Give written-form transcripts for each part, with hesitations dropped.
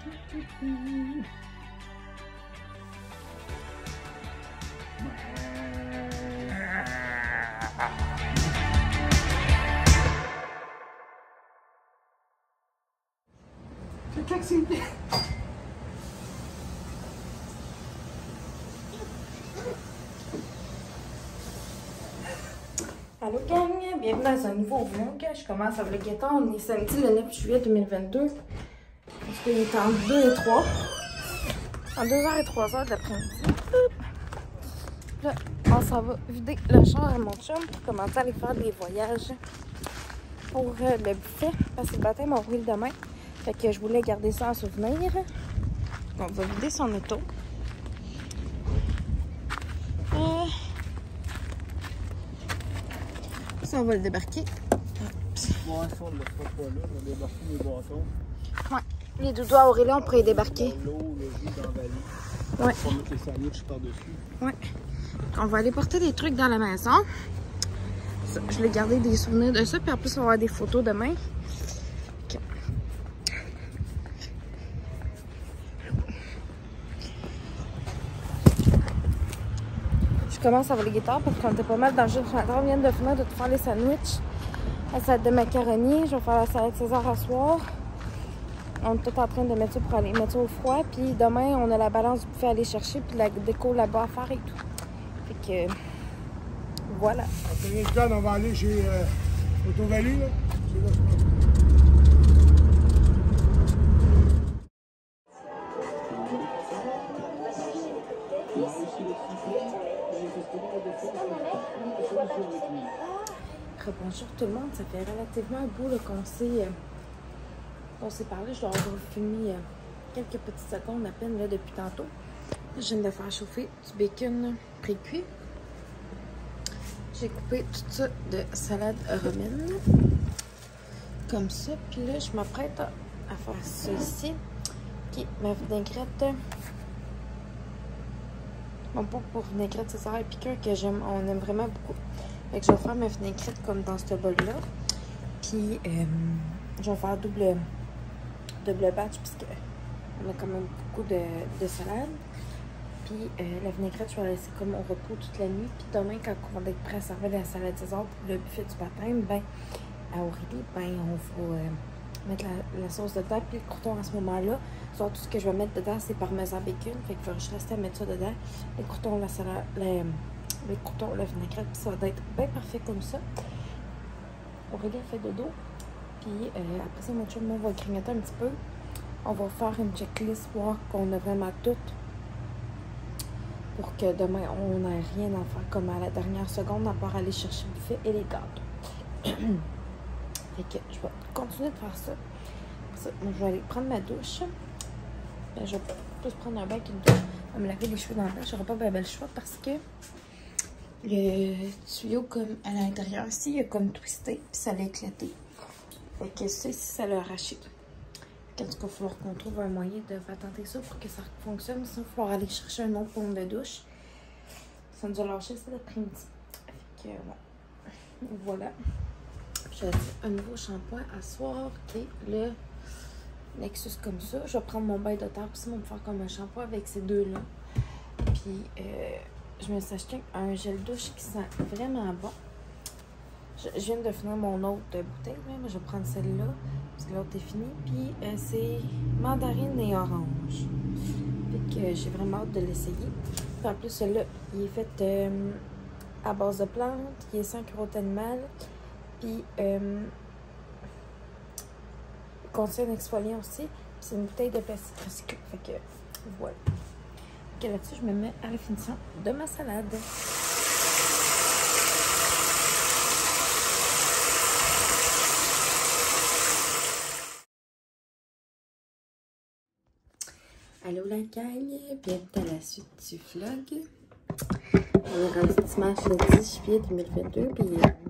Allô gang, bienvenue dans un nouveau vlog. Je commence à vlogger tard. On est samedi le 9 juillet 2022. Parce qu'il est en 2 et 3. En 2h et 3h d'après-midi. Là, on s'en va vider le char à mon chum pour commencer à aller faire des voyages pour le buffet. Parce que le baptême m'a roulé demain. Fait que je voulais garder ça en souvenir. On va vider son auto. Ça, on va le débarquer. Ouais, ça, on le fera pas là. On va débarquer les bâtons. Ouais. Les doudous à Aurélie, on pourrait les débarquer. L'eau, le jus dans la vallée. Ouais. On va mettre les sandwichs par-dessus. Ouais. On va aller porter des trucs dans la maison. Ça, je vais garder des souvenirs de ça. Puis en plus, on va avoir des photos demain. Okay. Je commence à voler guitare parce qu'on était pas mal dans le jeu de chanteur. On vient de finir de faire les sandwichs. La salade de macaroni. Je vais faire la salade César à soir. On est tout en train de mettre ça pour aller mettre ça au froid. Puis demain, on a la balance du buffet à aller chercher. Puis la déco là-bas à faire et tout. Fait que voilà. Après les cannes, on va aller chez Auto-Valley, là. Bonjour tout le monde, ça fait relativement un bout qu'on s'est parlé. Je dois avoir filmé quelques petites secondes à peine là, depuis tantôt. Je viens de faire chauffer du bacon pré-cuit. J'ai coupé tout ça de salade romaine. Comme ça. Puis là, je m'apprête à faire ceci. Qui est ma vinaigrette. Mon pot pour vinaigrette César et piqueur que j'aime. On aime vraiment beaucoup. Fait que je vais faire ma vinaigrette comme dans ce bol-là. Puis, je vais faire double batch puisque on a quand même beaucoup de salade. Puis, la vinaigrette, je vais la laisser comme au repos toute la nuit. Puis demain, quand on va être prêt à servir la salade César pour le buffet du baptême, ben, à Aurélie, ben, on va mettre la sauce dedans. Puis le croûton à ce moment-là, tout ce que je vais mettre dedans, c'est parmesan bacon. Fait que je vais juste rester à mettre ça dedans. Les croûtons, la salade, les croûtons, la vinaigrette, puis ça va être bien parfait comme ça. Aurélie a fait dodo. Puis après ça, mon chum, on va grignoter un petit peu. On va faire une checklist, voir qu'on a vraiment tout. Pour que demain, on n'ait rien à faire comme à la dernière seconde, à part aller chercher le buffet et les gâteaux. Fait que je vais continuer de faire ça. Moi, je vais aller prendre ma douche. Ben, je vais plus prendre un bain qu'une douche. Je vais me laver les cheveux dans le bain. Je n'aurai pas bien belle choix parce que le tuyau comme à l'intérieur ici, il a comme twisté, puis ça l'a éclaté. Fait que ça ici, ça l'a arraché. En tout cas, il va falloir qu'on trouve un moyen de patenter ça pour que ça fonctionne. Sinon, il va falloir aller chercher un autre pompe de douche. Ça nous a lâché cet après-midi. Fait que voilà. J'ai un nouveau shampoing à soir qui est le Nexus comme ça. Je vais prendre mon bain de terre puis on va me faire comme un shampoing avec ces deux-là. Puis je me suis acheté un gel douche qui sent vraiment bon. Je viens de finir mon autre bouteille, mais je vais prendre celle-là parce que l'autre est finie. Puis c'est mandarine et orange. Fait que j'ai vraiment hâte de l'essayer. Puis en plus, celui-là, il est fait à base de plantes. Il est sans crotte animale. Puis il contient un exfoliant aussi. Puis c'est une bouteille de plastique recyclé. Fait que voilà. Ok, là-dessus, je me mets à la finition de ma salade. Allô la gang, bienvenue à la suite du vlog. On est rendu dimanche le 10 juillet 2022, puis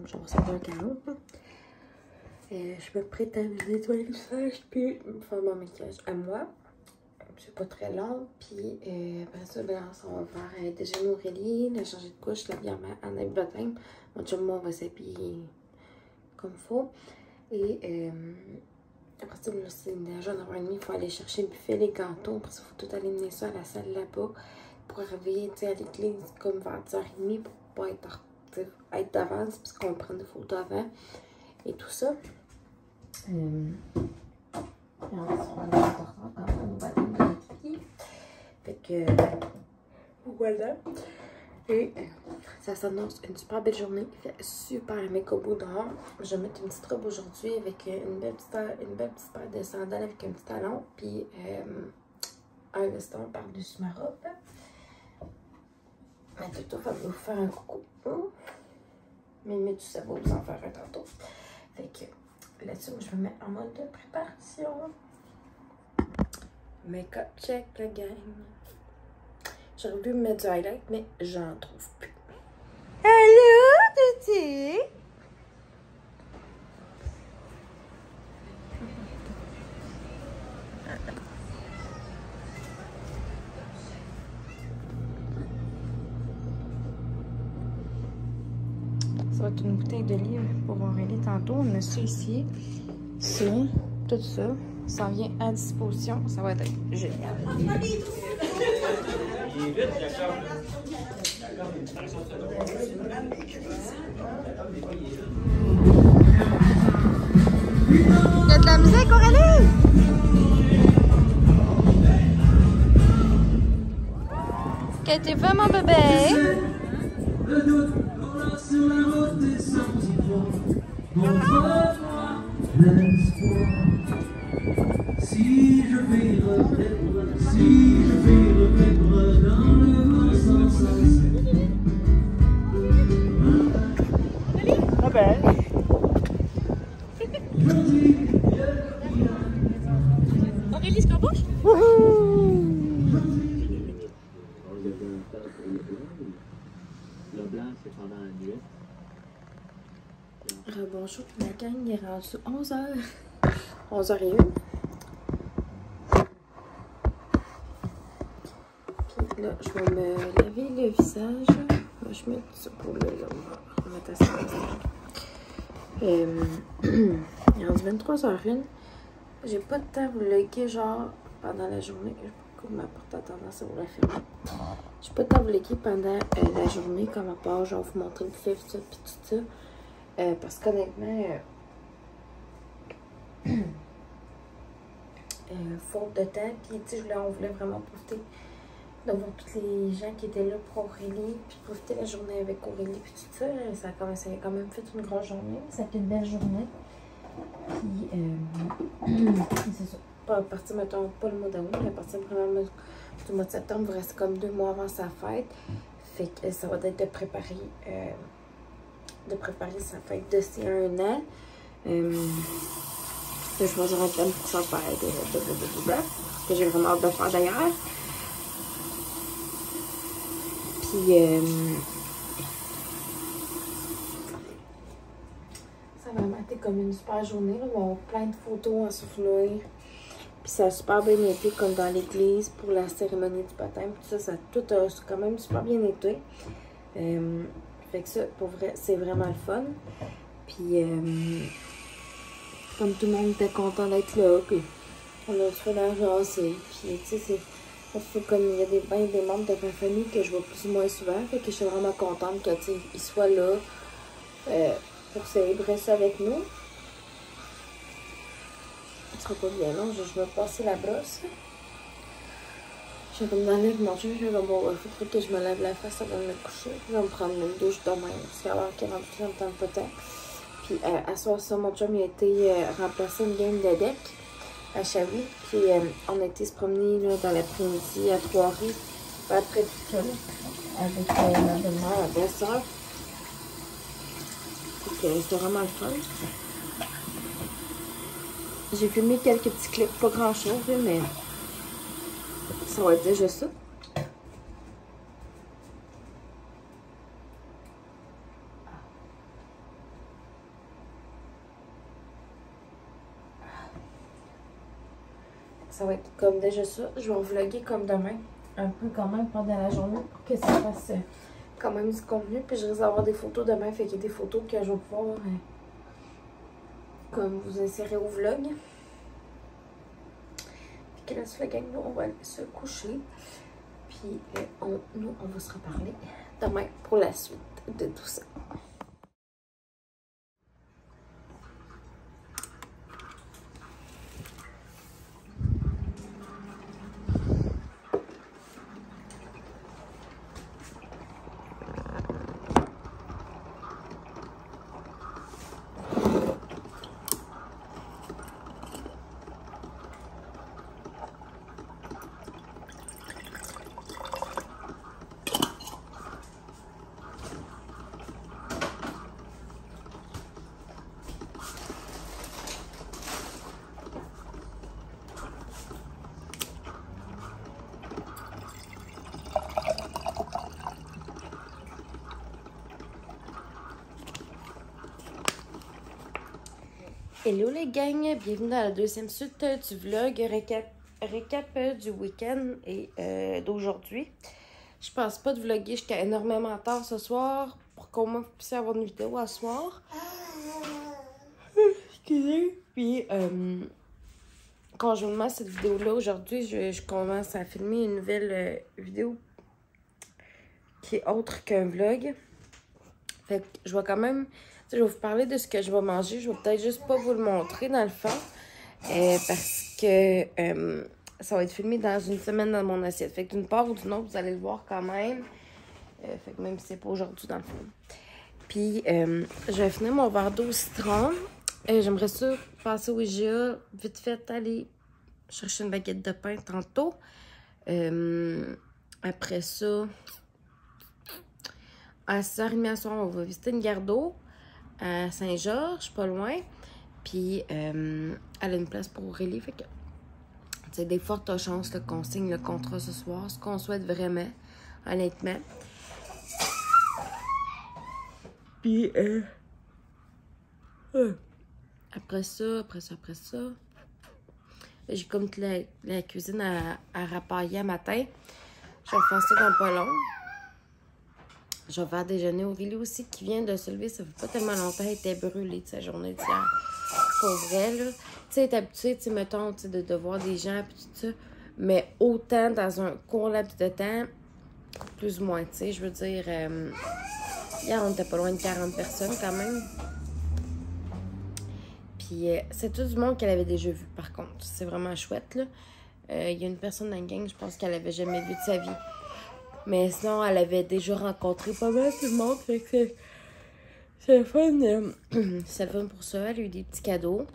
je vais recevoir un 40. Je me prête à me nettoyer le visage, puis me faire mon maquillage à moi. C'est pas très long, puis après ça, ben, on va faire déjeuner Aurélie, la changer de couche, l'habiller en habit de baptême. Mon chum, on va s'habiller comme il faut. Et Après ça, là, c'est déjà 9h30, il faut aller chercher le buffet, les gâteaux. Après ça, il faut tout aller mener ça à la salle là-bas pour arriver à l'église comme vers 10h30 pour pas être d'avance, puisqu'on prend des photos avant et tout ça. Fait que voilà. Et ça s'annonce une super belle journée. Il fait super méga beau dehors. Je vais mettre une petite robe aujourd'hui avec une belle petite paire de sandales avec un petit talon. Puis un veston par-dessus ma robe. Mais tout va vous faire un coucou. Mais tout ça va vous en faire un tantôt. Fait que là-dessus, je me mets en mode de préparation. Make-up check, la gang. J'aurais pu me mettre du highlight, mais j'en trouve plus. Allô, Tuti? Ça va être une bouteille de livre pour Aurélie tantôt. On a ça ici. Ça, tout ça. Ça vient à disposition. Ça va être génial. Il y a de la musique, Aurélie! Qu'elle était vraiment bébé! Si je vais revivre dans le sens Ah ben. Aurélie Scamboche? Le blanc, c'est pendant la nuit. Bonjour, la gang, il est rendu 11h. 11h01. Puis là, je vais me laver le visage. Je mets ça pour le mettre à ça. Il est rendu 23h01. J'ai pas de temps à vlogger genre pendant la journée. Je sais pas pourquoi ma porte a tendance à vous la fermer. J'ai pas de temps à vlogger pendant la journée, comme à part genre vous montrer le buffet puis tout ça. Parce qu'honnêtement, faute de temps, puis tu sais, on voulait vraiment profiter de voir tous les gens qui étaient là pour Aurélie, puis profiter la journée avec Aurélie, puis tout ça. Ça a quand même fait une grosse journée. Ça a été une belle journée. Puis, c'est ça. Pas à partir, mettons, pas le mois d'août, mais à partir vraiment du mois de septembre, il reste comme 2 mois avant sa fête. Fait que ça va être de préparer sa fête de ses 1 an. Je choisir un thème pour sa fête que j'ai vraiment hâte de faire d'ailleurs. Puis ça a vraiment été comme une super journée. Là, on va avoir plein de photos à souffler. Puis ça a super bien été comme dans l'église pour la cérémonie du baptême. Tout ça, tout a quand même super bien été. Fait que ça, pour vrai, c'est vraiment le fun. Puis, comme tout le monde était content d'être là, puis on a fait l'argent aussi. Puis, tu sais, comme il y a des membres de ma famille que je vois plus ou moins souvent. Fait que je suis vraiment contente que, tu sais, ils soient là pour célébrer ça avec nous. Ce sera pas bien long, je vais passer la brosse. Je vais comme dans le lit manger, je vais bon, il faut que je me lave la face avant de me coucher. Je vais me prendre une douche demain, parce qu'alors 48 ans, temps pas temps. Puis à soir, ça, mon chum il a été remplacer une game de deck à Chavy. Puis on a été se promener là, dans l'après-midi à Trois-Rives, après tout avec ma belle-mère, ma belle-sœur. C'était vraiment le fun. J'ai filmé quelques petits clips, pas grand-chose, mais ça va être déjà ça. Ça va être comme déjà ça. Je vais en vlogger comme demain. Un peu quand même pendant la journée pour que ça fasse quand même du contenu. Puis je risque d'avoir des photos demain. Fait qu'il y a des photos que je vais pouvoir comme vous insérer au vlog. Fait que là, sur la gang, nous, on va aller se coucher. Puis, on va se reparler demain pour la suite de tout ça. Hello les gangs, bienvenue dans la deuxième suite du vlog récap du week-end et d'aujourd'hui. Je pense pas de vlogger jusqu'à énormément tard ce soir pour qu'au moins vous puissiez avoir une vidéo à soir. Excusez. Puis conjointement à cette vidéo-là, aujourd'hui, je commence à filmer une nouvelle vidéo qui est autre qu'un vlog. Fait que je vais quand même... Je vais vous parler de ce que je vais manger. Je vais peut-être juste pas vous le montrer dans le fond. Parce que ça va être filmé dans une semaine dans mon assiette. Fait que d'une part ou d'une autre, vous allez le voir quand même. Fait que même si c'est pas aujourd'hui dans le fond. Puis, je vais finir mon verre d'eau au citron. J'aimerais ça passer au IGA. Vite fait, aller chercher une baguette de pain tantôt. Après ça, à 6h30 à soir, on va visiter une gare d'eau à Saint-Georges, pas loin. Puis, elle a une place pour Aurélie. Fait que, c'est des fortes chances qu'on signe le contrat ce soir. Ce qu'on souhaite vraiment, honnêtement. Puis, après ça. J'ai comme toute la cuisine à rapailler à matin. Je vais faire ça dans pas long. Je vais faire déjeuner Aurélie aussi qui vient de se lever. Ça fait pas tellement longtemps. Elle était brûlée de sa journée d'hier. Pour vrai, là. Tu sais, elle est habituée, tu sais, mettons, tu sais, de voir des gens et tout ça. Mais autant dans un court laps de temps, plus ou moins, tu sais. Je veux dire, hier, on était pas loin de 40 personnes quand même. Puis, c'est tout du monde qu'elle avait déjà vu, par contre. C'est vraiment chouette, là. Il y a une personne dans le gang, je pense qu'elle avait jamais vu de sa vie. Mais sinon, elle avait déjà rencontré pas mal tout le monde. Fait que c'est le fun. C'est le fun pour ça. Elle a eu des petits cadeaux.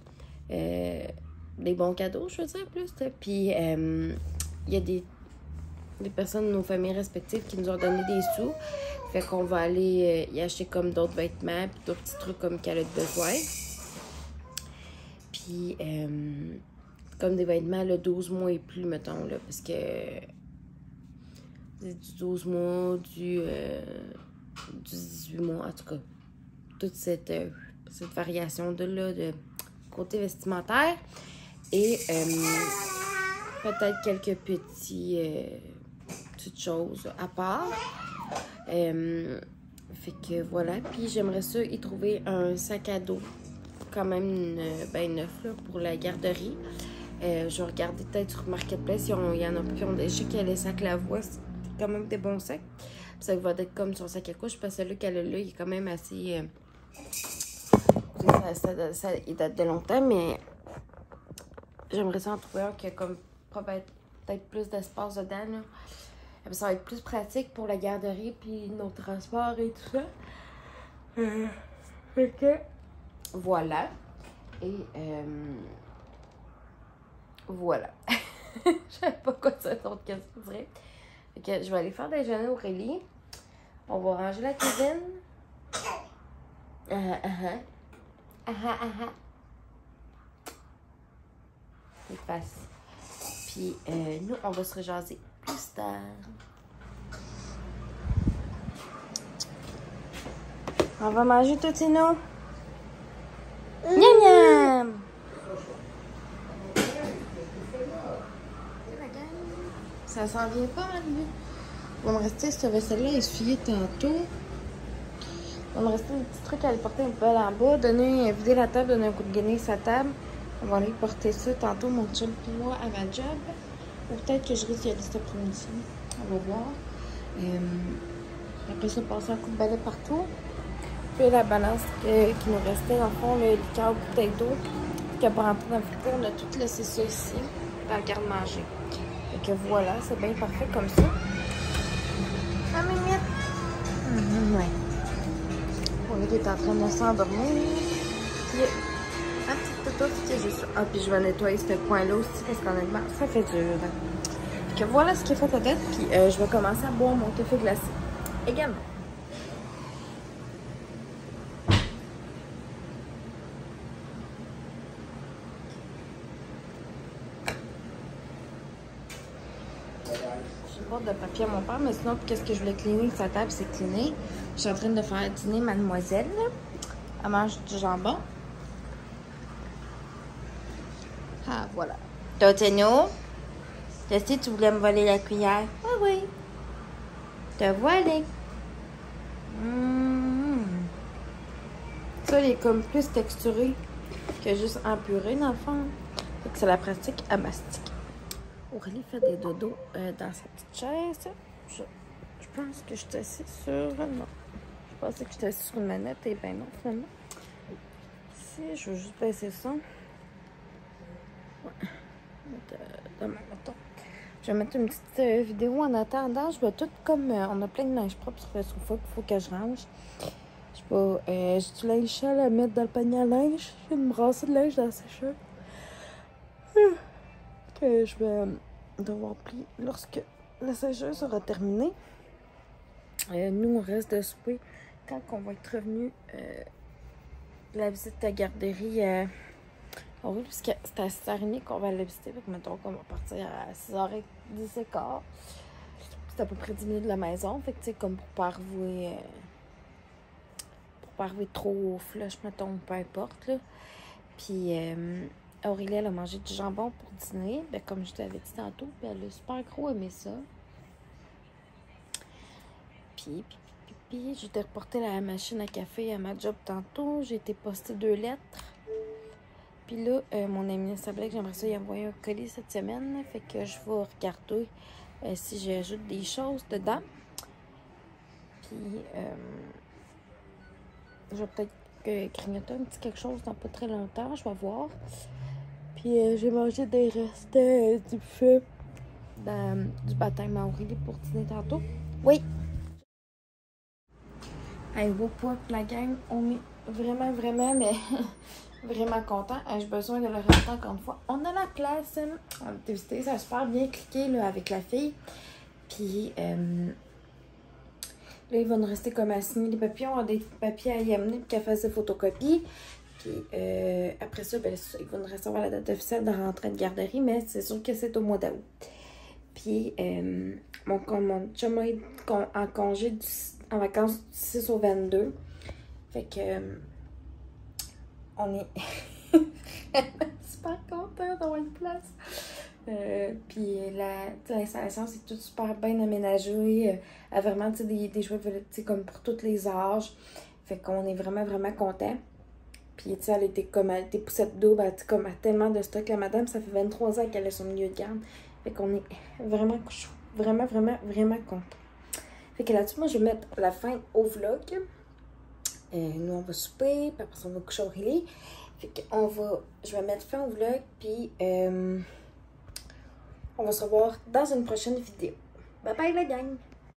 Des bons cadeaux, je veux dire, plus. Puis, il y a des personnes de nos familles respectives qui nous ont donné des sous. Fait qu'on va aller y acheter comme d'autres vêtements puis d'autres petits trucs comme qu'elle a besoin. Puis, comme des vêtements, le 12 mois et plus, mettons, là, parce que... du 12 mois, du 18 mois, en tout cas. Toute cette variation de côté vestimentaire. Et peut-être quelques petites choses à part. Fait que voilà. Puis j'aimerais ça y trouver un sac à dos quand même neuf là, pour la garderie. Je vais regarder peut-être sur Marketplace. Il y en a qui ont déjà qu'il y a les sacs Lavoie. Quand même des bons sacs. Puis ça va être comme son sac à couche. Parce que celui qu'elle a là, il est quand même assez... il date de longtemps, mais j'aimerais ça en trouver un qui a comme peut-être plus d'espace dedans. Là. Puis ça va être plus pratique pour la garderie puis nos transports et tout ça. Fait que voilà. Et voilà. Je savais pas quoi ça d'autre que ça dirait. Fait que je vais aller faire déjeuner Aurélie. On va ranger la cuisine. C'est facile. Puis nous, on va se rejaser plus tard. On va manger Totino. Miam miam! Ça s'en vient pas, lui. Il va me rester ce vaisselle-là essuyé tantôt. Il va me rester un petit truc à aller porter une pelle en bas, vider la table, donner un coup de guenille sur sa table. On va aller porter ça tantôt, mon chum et moi, à ma job. Ou peut-être que je risque d'y aller cet après-midi. On va voir. Après ça, passer un coup de balai partout. Puis la balance qui nous restait, dans le fond, le liqueur bouteille d'eau, qui a pas rentré dans le frigo, on a tout laissé ça ici, dans le garde-manger. Fait que voilà, c'est bien parfait comme ça. Ah, Mimette! Ouais. On est en train de s'endormir. Puis, un petit toto qui est juste. Ah, puis je vais nettoyer ce coin-là aussi, parce qu'honnêtement, ça fait dur. Fait que voilà ce qui est fait à tête, puis je vais commencer à boire mon café glacé également. De papier à mon père, mais sinon, qu'est-ce que je voulais cleaner sa table, c'est cleaner. Je suis en train de faire dîner mademoiselle. Elle mange du jambon. Ah, voilà. Toteno, tu sais, tu voulais me voler la cuillère? Ah oui. Te voilé. Ça, il est comme plus texturé que juste en purée, dans le fond. Fait que c'est la pratique à mastiquer. Aurélie fait des dodos dans sa petite chaise. Je pense que je suis assise sur... Non. Je pensais que j'étais assise sur une manette et ben non, finalement. Si, je veux juste baisser ça. Ouais. Mettons. Je vais mettre une petite vidéo en attendant. Je vais tout comme... on a plein de linge propre sur le sofa qu'il faut que je range. Je sais pas... j'ai du linge sale à mettre dans le panier à linge. J'ai une brassée de linge dans la sécheuse. Que je vais devoir plier lorsque la sécheuse sera terminée. Nous, on reste de souper quand on va être revenu de la visite de la garderie. Oui, parce que c'est à 6h30 qu'on va la visiter. Donc, mettons qu'on va partir à 6h10. C'est à peu près 10 minutes de la maison. Fait que, tu sais, comme pour pas arriver trop flush, mettons, peu importe, là. Puis, Aurélie, elle a mangé du jambon pour dîner, ben, comme je t'avais dit tantôt, puis elle a super gros aimé ça. Puis j'ai été reporter la machine à café à ma job tantôt. J'ai été poster 2 lettres. Puis là, mon ami semblait que j'aimerais ça y envoyer un colis cette semaine. Fait que je vais regarder si j'ajoute des choses dedans. Puis, je vais peut-être grignoter un petit quelque chose dans pas très longtemps. Je vais voir. Puis j'ai mangé des restes du buffet du baptême à Aurélie pour dîner tantôt. Oui! Hey, wow, la gang, on est vraiment, mais vraiment content. J'ai besoin de le rester encore une fois. On a la place. On a visité, ça a super bien cliqué là, avec la fille. Puis là, il va nous rester comme à signer les papiers. On a des papiers à y amener pour qu'elle fasse des photocopies. Puis après ça, ben, ils vont nous recevoir la date officielle de rentrée de garderie, mais c'est sûr que c'est au mois d'août. Puis mon chum est en congé en vacances du 6 au 22. Fait que on est super contents d'avoir une place. Puis l'installation, c'est tout super bien aménagé. Vraiment, des jouets comme pour tous les âges. Fait qu'on est vraiment, contents. Puis, tu sais, elle était poussette double, elle a tellement de stock. La madame, ça fait 23 ans qu'elle est son milieu de garde. Fait qu'on est vraiment content. Fait que là-dessus, moi, je vais mettre la fin au vlog. Nous, on va souper, puis après ça, on va coucher Aurélie. Fait que je vais mettre fin au vlog, puis on va se revoir dans une prochaine vidéo. Bye bye la gang!